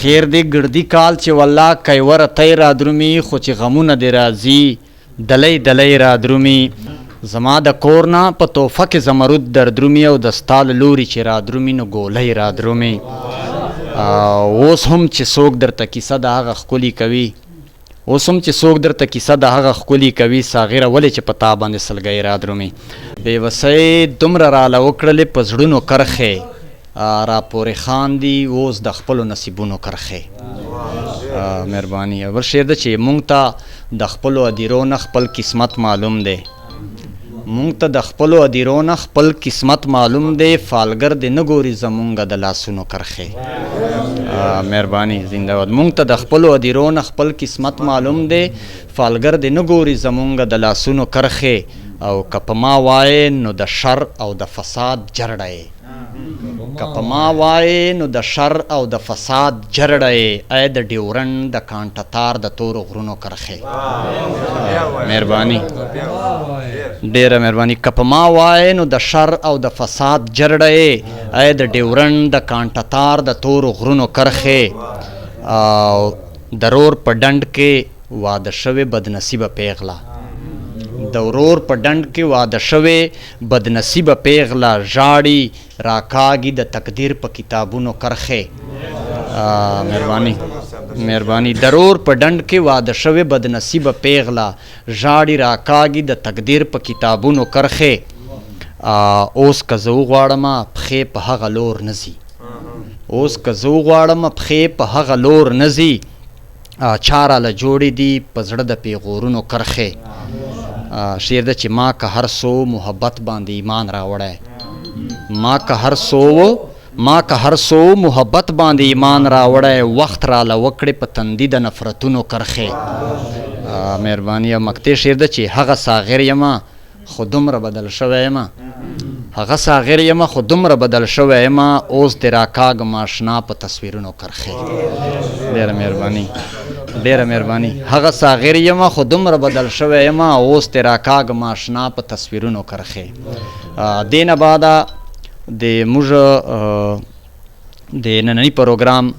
خیر دی ګردي کال چې والله کیوره تی را درومي خو چې غمونه دې راځي دلی دلی را درومي زما د کور نه په تحفه کې زمرود در درومي او د ستا له لوري چې را درومي نو ګولی را درومي اوس هم چې څوک درته کیسه د هغه ښکلي کوي اوس هم چې څوک درته کیسه د هغه ښکلي کوي ساغره ولې چې په تا باندې سلګۍ را درومي بېوسۍ دومره راله وکړلې په زړونو کرښې را پورې خاندي اوس د خپلو نصیبونو کرښې مهرباني بل شعر ده چې مونږ ته د خپلو ادیرو نه خپل قسمت معلوم دی مونږ ته د خپلو ادیرو نه خپل قسمت معلوم دی فالګر دې نه ګوري زمونږ د لاسونو کرښې مهرباني زنده باد مونږ ته د خپلو ادیرو نه خپل قسمت معلوم دی فالګر دې نه ګوري زمونږ د لاسونو کرښې او که په ما وایې نو د شر او د فساد جرړه یې که په ما وایې نو د شر او د فساد جرړه یې ای د ډیورنډ د کانټه تار د تورو غرونو کرښې مهرباني ډیره مهرباني که په ما وایې نو د شر او د فساد جرړه یې ای د ډیورنډ د کانټه تار د تورو غرونو کرښې او د رور په ډنډ کې واده شوې بدنصیبه پیغله د ورور په ډنډ کې واده شوې بدنصیبه پیغله ژاړي راکاږي د تقدیر په کتابونو کرښې مهرباني مهرباني د رور په ډنډ کې واده شوې بدنصیبه پیغله ژاړي راکاږي د تقدیر په کتابونو کرښې اوس که زه وغواړم پښې په هغه لور نه ځي اوس که زه وغواړم پښې په هغه لور نه ځي چا راله جوړې دي په زړه د پیغورونو کرښې شعر ده چې ما که هر څو محبت باندې ایمان راوړی ما که هر څو محبت باندې ایمان راوړی وخت راله وکړې په تندي د نفرتونو کرښې مهرباني مقطع شعر ده چې هغه ساغر یمه خو دومره بدل شوی یمه هغه ساغر یمه خو دومره بدل شوی یمه اوس دې راکاږم اشنا په تصویرونو کرښې ډېره مهرباني ډیره مهرباني هغه ساغر یمه خو دومره بدل شوی یمه اوس دې راکاږم اشنا په تصویرونو کرښې دې نه بعده د موږ د ننني پروګرام